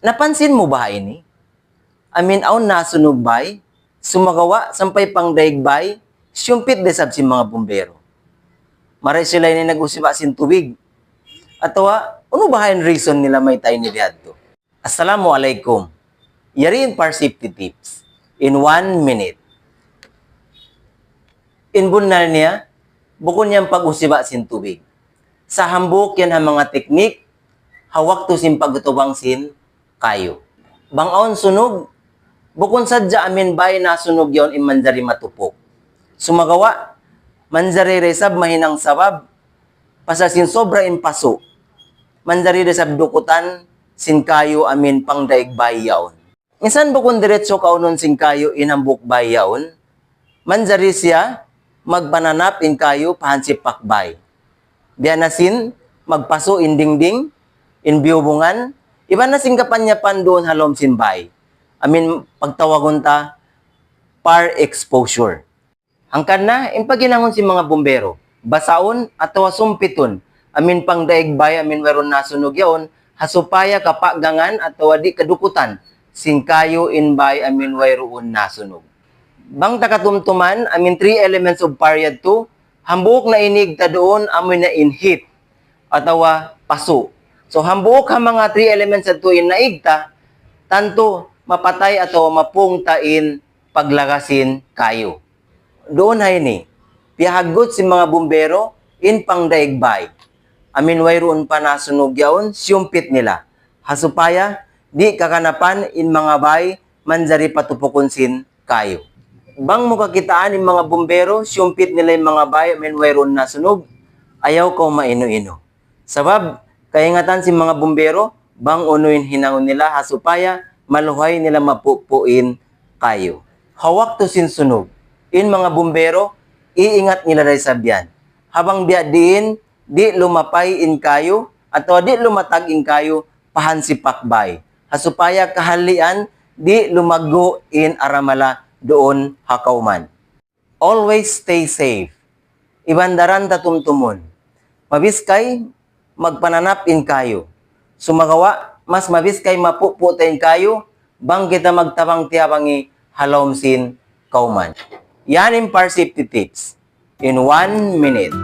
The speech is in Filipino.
Napansin mo ba ini? Aw nasunog bay, sumagawa sampay pang daigbay, siyumpit desab si mga bumbero. Maray sila ni nag-usiba sin tubig. Atawa, ano ba yung reason nila may tayo ni dihadto? Assalamualaikum. Yari yung par safety tips in 1 minute. Inbunal niya, bukod niyang pag-usiba sin tubig. Sa hambuk yan ang mga teknik, hawak to sin pagutubang sin kayo. Bangaon sunog, bukod sadya amin bay na sunog yon imanjari matupok. Sumagawa, manjari resab mahinang sabab, pasasin sobra in paso. Manjari resab dukutan, sin kayo amin pang daigbay yaon. Minsan bukod diretso kaunon sin kayo inambuk bay yaon, manjari siya, magbananap in kayo pahansip pakbay. Biyanasin, magpaso in dingding, in biyubungan, iba na sing kapanyapan doon halom sin bay. Pagtawagon ta, par exposure. Hangkan na, impaginangon si mga bumbero, basaon at sumpiton, pang daigbay, weron nasunog yaon, hasupaya kapagangan at di kadukutan, sin kayo in bay, weron nasunog. Bang takatumtuman, 3 elements of period 2, hambuk na inig ta doon, na inhit, atawa paso. So, hambuk ha mga 3 elements at 2 in naigta, tanto mapatay ato mapungtain paglagasin kayo. Doon hay ni, pihagot si mga bumbero in pang daigbay. Wayroon pa nasunog yaon, siyumpit nila. Hasupaya, di kakanapan in mga bay, manjari patupukon sin kayo. Bang mo kakitaan in mga bumbero, siyumpit nila yung mga bay, wayroon nasunog, ayaw ko maino-ino. Sabab, kaingatan si mga bumbero, bang unuin hinangon nila, hasupaya, maluhay nila mapupuin kayo. Hawak to sin sunog. In mga bumbero, iingat nila rin sabyan. Habang biya diin, di lumapay in kayo, at di lumatag in kayo, pahansipakbay. Hasupaya kahalian, di lumago in aramala doon hakauman. Always stay safe. Ibandaran tatumtumon. Mabiskay, magpananap in kayo. Sumagawa, mas mabiskay mapuputain kayo, bang kita magtabang tiyabangi halom sin kauman. Yan yung par safety tips in 1 minute.